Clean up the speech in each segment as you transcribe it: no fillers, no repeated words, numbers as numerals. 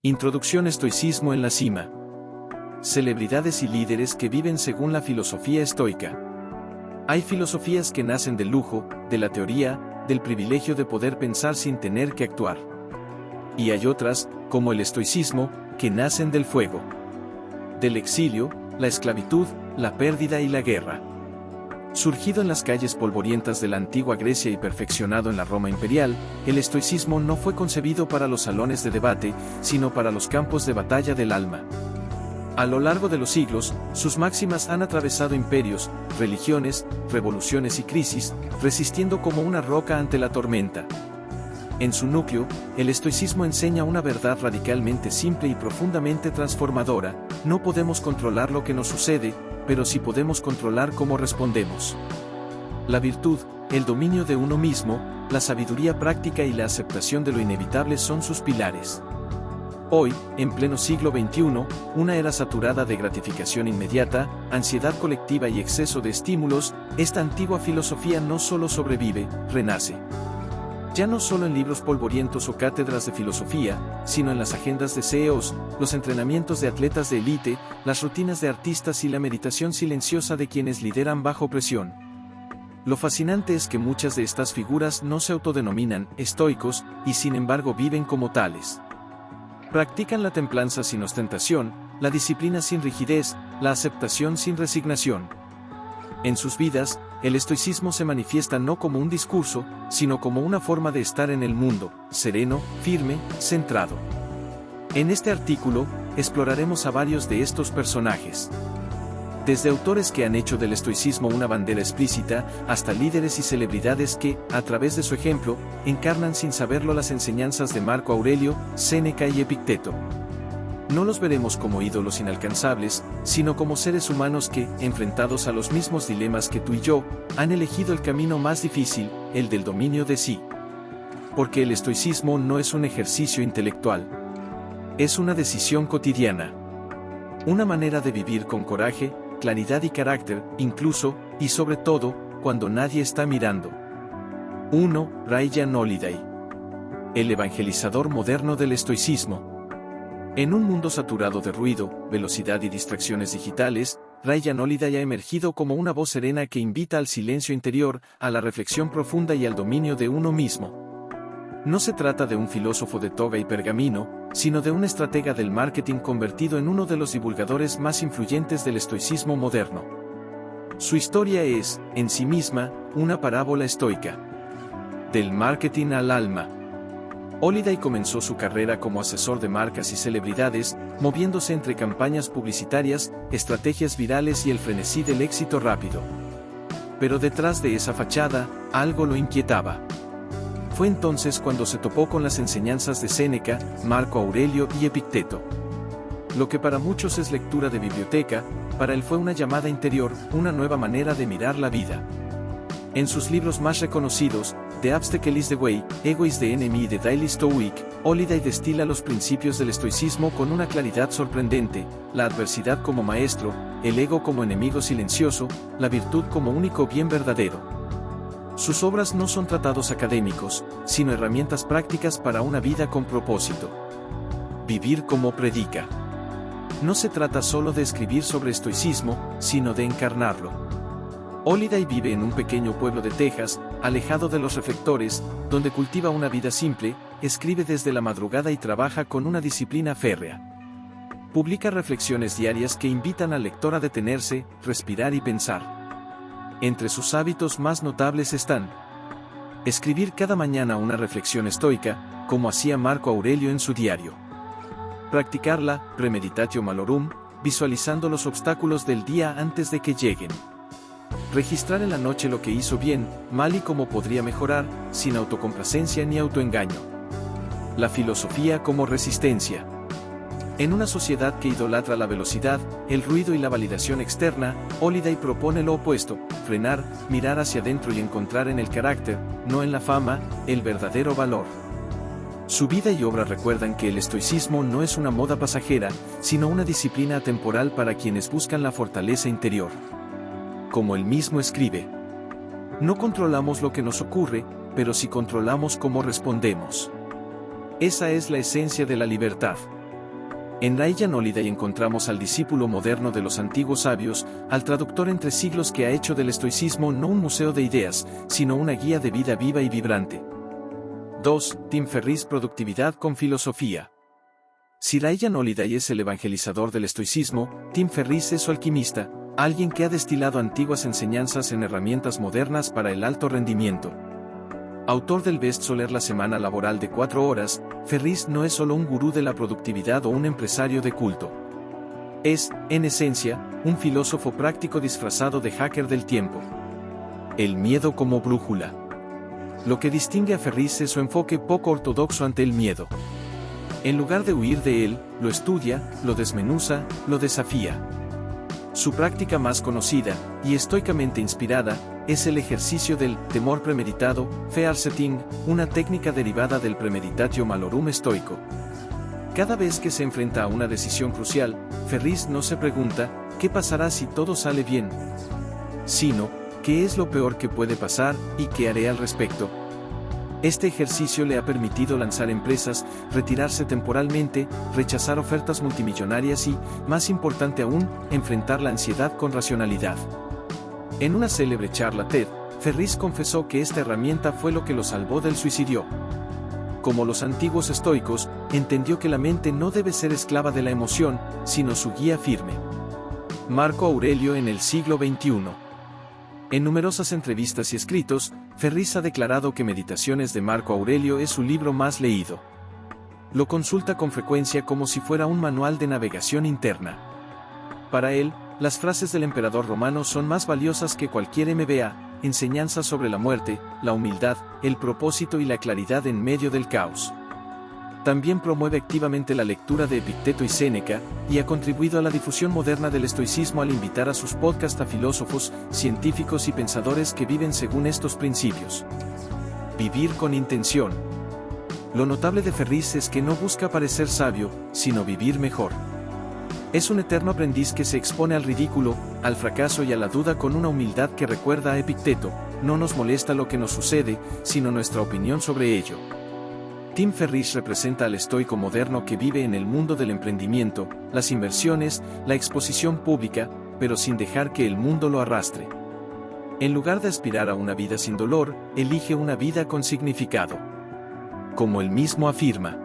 Introducción: Estoicismo en la cima. Celebridades y líderes que viven según la filosofía estoica. Hay filosofías que nacen del lujo, de la teoría, del privilegio de poder pensar sin tener que actuar. Y hay otras, como el estoicismo, que nacen del fuego, del exilio, la esclavitud, la pérdida y la guerra. Surgido en las calles polvorientas de la antigua Grecia y perfeccionado en la Roma imperial, el estoicismo no fue concebido para los salones de debate, sino para los campos de batalla del alma. A lo largo de los siglos, sus máximas han atravesado imperios, religiones, revoluciones y crisis, resistiendo como una roca ante la tormenta. En su núcleo, el estoicismo enseña una verdad radicalmente simple y profundamente transformadora: no podemos controlar lo que nos sucede, pero sí podemos controlar cómo respondemos. La virtud, el dominio de uno mismo, la sabiduría práctica y la aceptación de lo inevitable son sus pilares. Hoy, en pleno siglo XXI, una era saturada de gratificación inmediata, ansiedad colectiva y exceso de estímulos, esta antigua filosofía no solo sobrevive, renace. Ya no solo en libros polvorientos o cátedras de filosofía, sino en las agendas de CEOs, los entrenamientos de atletas de élite, las rutinas de artistas y la meditación silenciosa de quienes lideran bajo presión. Lo fascinante es que muchas de estas figuras no se autodenominan estoicos, y sin embargo viven como tales. Practican la templanza sin ostentación, la disciplina sin rigidez, la aceptación sin resignación. En sus vidas, el estoicismo se manifiesta no como un discurso, sino como una forma de estar en el mundo, sereno, firme, centrado. En este artículo, exploraremos a varios de estos personajes. Desde autores que han hecho del estoicismo una bandera explícita, hasta líderes y celebridades que, a través de su ejemplo, encarnan sin saberlo las enseñanzas de Marco Aurelio, Séneca y Epicteto. No los veremos como ídolos inalcanzables, sino como seres humanos que, enfrentados a los mismos dilemas que tú y yo, han elegido el camino más difícil, el del dominio de sí. Porque el estoicismo no es un ejercicio intelectual. Es una decisión cotidiana. Una manera de vivir con coraje, claridad y carácter, incluso, y sobre todo, cuando nadie está mirando. 1. Ryan Holiday. El evangelizador moderno del estoicismo. En un mundo saturado de ruido, velocidad y distracciones digitales, Ryan Holiday ha emergido como una voz serena que invita al silencio interior, a la reflexión profunda y al dominio de uno mismo. No se trata de un filósofo de toga y pergamino, sino de un estratega del marketing convertido en uno de los divulgadores más influyentes del estoicismo moderno. Su historia es, en sí misma, una parábola estoica. Del marketing al alma. Holiday comenzó su carrera como asesor de marcas y celebridades, moviéndose entre campañas publicitarias, estrategias virales y el frenesí del éxito rápido. Pero detrás de esa fachada, algo lo inquietaba. Fue entonces cuando se topó con las enseñanzas de Séneca, Marco Aurelio y Epicteto. Lo que para muchos es lectura de biblioteca, para él fue una llamada interior, una nueva manera de mirar la vida. En sus libros más reconocidos, The Obstacle is the Way, Ego is the Enemy y The Daily Stoic, Holiday destila los principios del estoicismo con una claridad sorprendente: la adversidad como maestro, el ego como enemigo silencioso, la virtud como único bien verdadero. Sus obras no son tratados académicos, sino herramientas prácticas para una vida con propósito. Vivir como predica. No se trata solo de escribir sobre estoicismo, sino de encarnarlo. Holiday vive en un pequeño pueblo de Texas, alejado de los reflectores, donde cultiva una vida simple, escribe desde la madrugada y trabaja con una disciplina férrea. Publica reflexiones diarias que invitan al lector a detenerse, respirar y pensar. Entre sus hábitos más notables están: escribir cada mañana una reflexión estoica, como hacía Marco Aurelio en su diario. Practicar la premeditatio malorum, visualizando los obstáculos del día antes de que lleguen. Registrar en la noche lo que hizo bien, mal y cómo podría mejorar, sin autocomplacencia ni autoengaño. La filosofía como resistencia. En una sociedad que idolatra la velocidad, el ruido y la validación externa, Holiday propone lo opuesto: frenar, mirar hacia adentro y encontrar en el carácter, no en la fama, el verdadero valor. Su vida y obra recuerdan que el estoicismo no es una moda pasajera, sino una disciplina atemporal para quienes buscan la fortaleza interior. Como él mismo escribe: no controlamos lo que nos ocurre, pero sí controlamos cómo respondemos. Esa es la esencia de la libertad. En Ryan Holiday encontramos al discípulo moderno de los antiguos sabios, al traductor entre siglos que ha hecho del estoicismo no un museo de ideas, sino una guía de vida viva y vibrante. 2. Tim Ferriss: Productividad con filosofía. Si Ryan Holiday es el evangelizador del estoicismo, Tim Ferriss es su alquimista, alguien que ha destilado antiguas enseñanzas en herramientas modernas para el alto rendimiento. Autor del bestseller La semana laboral de 4 horas, Ferriss no es solo un gurú de la productividad o un empresario de culto. Es, en esencia, un filósofo práctico disfrazado de hacker del tiempo. El miedo como brújula. Lo que distingue a Ferriss es su enfoque poco ortodoxo ante el miedo. En lugar de huir de él, lo estudia, lo desmenuza, lo desafía. Su práctica más conocida, y estoicamente inspirada, es el ejercicio del temor premeditado, fear setting, una técnica derivada del premeditatio malorum estoico. Cada vez que se enfrenta a una decisión crucial, Ferriss no se pregunta, ¿qué pasará si todo sale bien?, sino, ¿qué es lo peor que puede pasar, y qué haré al respecto? Este ejercicio le ha permitido lanzar empresas, retirarse temporalmente, rechazar ofertas multimillonarias y, más importante aún, enfrentar la ansiedad con racionalidad. En una célebre charla TED, Ferriss confesó que esta herramienta fue lo que lo salvó del suicidio. Como los antiguos estoicos, entendió que la mente no debe ser esclava de la emoción, sino su guía firme. Marco Aurelio en el siglo XXI. En numerosas entrevistas y escritos, Ferriss ha declarado que Meditaciones de Marco Aurelio es su libro más leído. Lo consulta con frecuencia como si fuera un manual de navegación interna. Para él, las frases del emperador romano son más valiosas que cualquier MBA, enseñanzas sobre la muerte, la humildad, el propósito y la claridad en medio del caos. También promueve activamente la lectura de Epicteto y Séneca, y ha contribuido a la difusión moderna del estoicismo al invitar a sus podcasts a filósofos, científicos y pensadores que viven según estos principios. Vivir con intención. Lo notable de Ferriss es que no busca parecer sabio, sino vivir mejor. Es un eterno aprendiz que se expone al ridículo, al fracaso y a la duda con una humildad que recuerda a Epicteto: no nos molesta lo que nos sucede, sino nuestra opinión sobre ello. Tim Ferriss representa al estoico moderno que vive en el mundo del emprendimiento, las inversiones, la exposición pública, pero sin dejar que el mundo lo arrastre. En lugar de aspirar a una vida sin dolor, elige una vida con significado. Como él mismo afirma,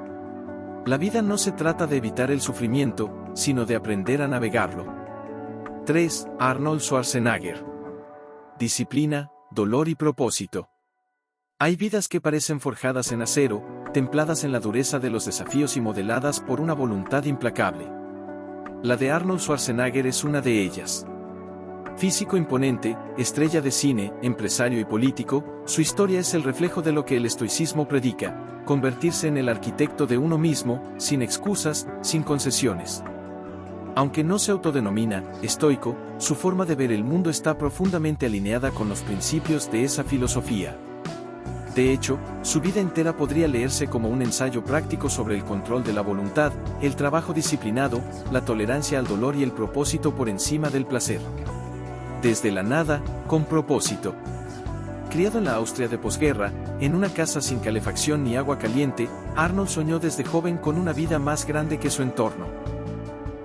la vida no se trata de evitar el sufrimiento, sino de aprender a navegarlo. 3. Arnold Schwarzenegger. Disciplina, dolor y propósito. Hay vidas que parecen forjadas en acero, templadas en la dureza de los desafíos y modeladas por una voluntad implacable. La de Arnold Schwarzenegger es una de ellas. Físico imponente, estrella de cine, empresario y político, su historia es el reflejo de lo que el estoicismo predica: convertirse en el arquitecto de uno mismo, sin excusas, sin concesiones. Aunque no se autodenomina estoico, su forma de ver el mundo está profundamente alineada con los principios de esa filosofía. De hecho, su vida entera podría leerse como un ensayo práctico sobre el control de la voluntad, el trabajo disciplinado, la tolerancia al dolor y el propósito por encima del placer. Desde la nada, con propósito. Criado en la Austria de posguerra, en una casa sin calefacción ni agua caliente, Arnold soñó desde joven con una vida más grande que su entorno.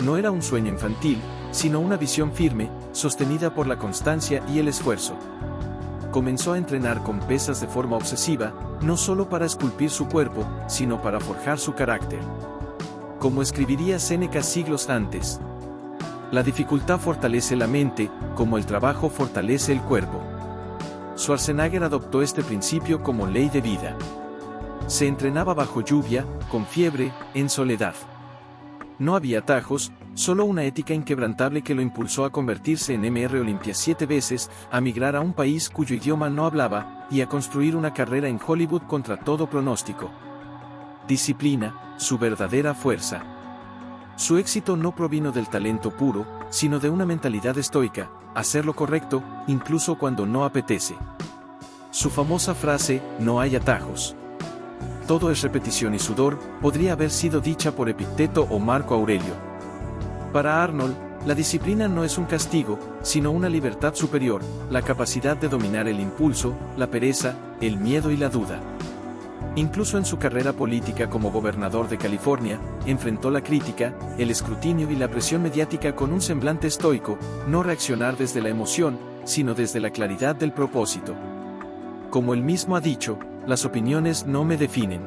No era un sueño infantil, sino una visión firme, sostenida por la constancia y el esfuerzo. Comenzó a entrenar con pesas de forma obsesiva, no solo para esculpir su cuerpo, sino para forjar su carácter. Como escribiría Séneca siglos antes: la dificultad fortalece la mente, como el trabajo fortalece el cuerpo. Schwarzenegger adoptó este principio como ley de vida. Se entrenaba bajo lluvia, con fiebre, en soledad. No había atajos, solo una ética inquebrantable que lo impulsó a convertirse en Mr. Olympia 7 veces, a migrar a un país cuyo idioma no hablaba, y a construir una carrera en Hollywood contra todo pronóstico. Disciplina, su verdadera fuerza. Su éxito no provino del talento puro, sino de una mentalidad estoica: hacer lo correcto, incluso cuando no apetece. Su famosa frase, no hay atajos. Todo es repetición y sudor, podría haber sido dicha por Epicteto o Marco Aurelio. Para Arnold, la disciplina no es un castigo, sino una libertad superior, la capacidad de dominar el impulso, la pereza, el miedo y la duda. Incluso en su carrera política como gobernador de California, enfrentó la crítica, el escrutinio y la presión mediática con un semblante estoico, no reaccionar desde la emoción, sino desde la claridad del propósito. Como él mismo ha dicho, las opiniones no me definen.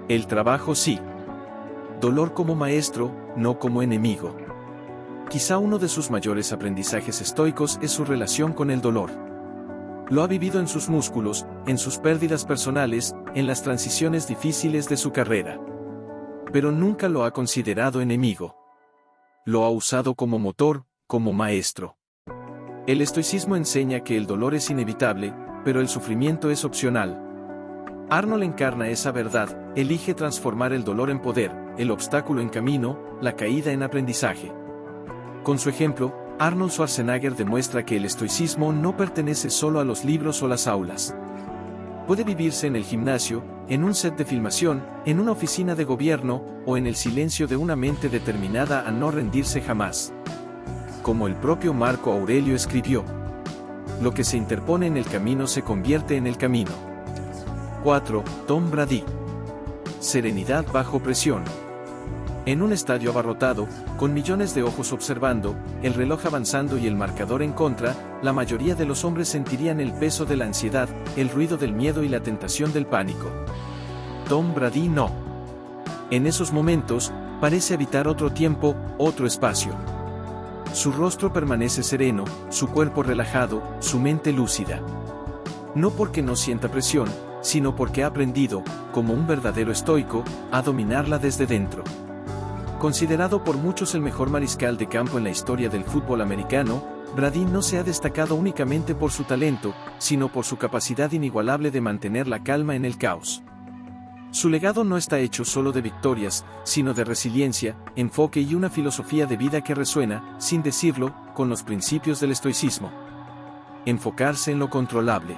El trabajo sí. Dolor como maestro, no como enemigo. Quizá uno de sus mayores aprendizajes estoicos es su relación con el dolor. Lo ha vivido en sus músculos, en sus pérdidas personales, en las transiciones difíciles de su carrera. Pero nunca lo ha considerado enemigo. Lo ha usado como motor, como maestro. El estoicismo enseña que el dolor es inevitable, pero el sufrimiento es opcional. Arnold encarna esa verdad, elige transformar el dolor en poder, el obstáculo en camino, la caída en aprendizaje. Con su ejemplo, Arnold Schwarzenegger demuestra que el estoicismo no pertenece solo a los libros o las aulas. Puede vivirse en el gimnasio, en un set de filmación, en una oficina de gobierno, o en el silencio de una mente determinada a no rendirse jamás. Como el propio Marco Aurelio escribió: lo que se interpone en el camino se convierte en el camino. 4. Tom Brady. Serenidad bajo presión. En un estadio abarrotado, con millones de ojos observando, el reloj avanzando y el marcador en contra, la mayoría de los hombres sentirían el peso de la ansiedad, el ruido del miedo y la tentación del pánico. Tom Brady no. En esos momentos, parece habitar otro tiempo, otro espacio. Su rostro permanece sereno, su cuerpo relajado, su mente lúcida. No porque no sienta presión, sino porque ha aprendido, como un verdadero estoico, a dominarla desde dentro. Considerado por muchos el mejor mariscal de campo en la historia del fútbol americano, Brady no se ha destacado únicamente por su talento, sino por su capacidad inigualable de mantener la calma en el caos. Su legado no está hecho solo de victorias, sino de resiliencia, enfoque y una filosofía de vida que resuena, sin decirlo, con los principios del estoicismo. Enfocarse en lo controlable.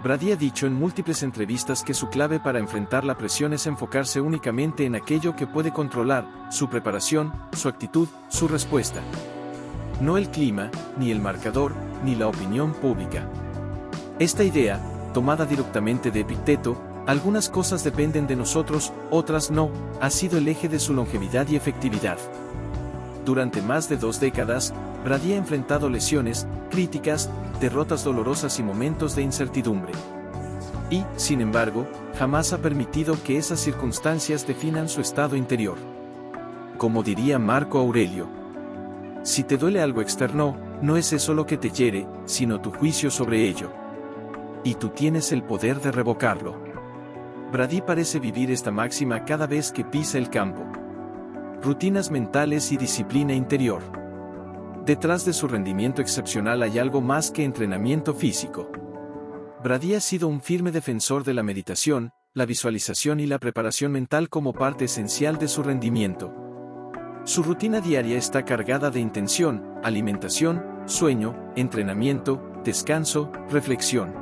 Brady ha dicho en múltiples entrevistas que su clave para enfrentar la presión es enfocarse únicamente en aquello que puede controlar, su preparación, su actitud, su respuesta. No el clima, ni el marcador, ni la opinión pública. Esta idea, tomada directamente de Epicteto, algunas cosas dependen de nosotros, otras no, ha sido el eje de su longevidad y efectividad. Durante más de 2 décadas, Brady ha enfrentado lesiones, críticas, derrotas dolorosas y momentos de incertidumbre. Y, sin embargo, jamás ha permitido que esas circunstancias definan su estado interior. Como diría Marco Aurelio: si te duele algo externo, no es eso lo que te hiere, sino tu juicio sobre ello. Y tú tienes el poder de revocarlo. Brady parece vivir esta máxima cada vez que pisa el campo. Rutinas mentales y disciplina interior. Detrás de su rendimiento excepcional hay algo más que entrenamiento físico. Brady ha sido un firme defensor de la meditación, la visualización y la preparación mental como parte esencial de su rendimiento. Su rutina diaria está cargada de intención, alimentación, sueño, entrenamiento, descanso, reflexión.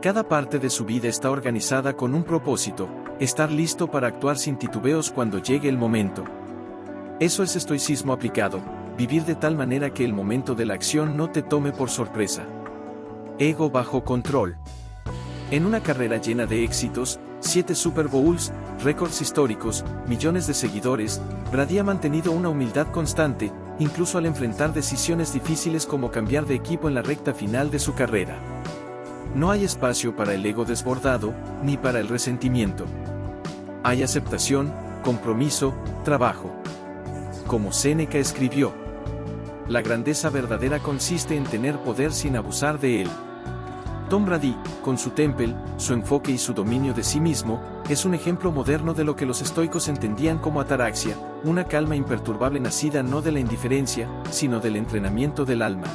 Cada parte de su vida está organizada con un propósito: estar listo para actuar sin titubeos cuando llegue el momento. Eso es estoicismo aplicado, vivir de tal manera que el momento de la acción no te tome por sorpresa. Ego bajo control. En una carrera llena de éxitos, 7 Super Bowls, récords históricos, millones de seguidores, Brady ha mantenido una humildad constante, incluso al enfrentar decisiones difíciles como cambiar de equipo en la recta final de su carrera. No hay espacio para el ego desbordado, ni para el resentimiento. Hay aceptación, compromiso, trabajo. Como Séneca escribió: la grandeza verdadera consiste en tener poder sin abusar de él. Tom Brady, con su temple, su enfoque y su dominio de sí mismo, es un ejemplo moderno de lo que los estoicos entendían como ataraxia, una calma imperturbable nacida no de la indiferencia, sino del entrenamiento del alma.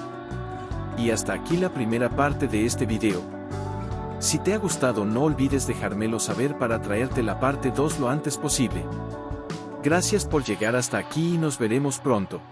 Y hasta aquí la primera parte de este video. Si te ha gustado, no olvides dejármelo saber para traerte la parte 2 lo antes posible. Gracias por llegar hasta aquí y nos veremos pronto.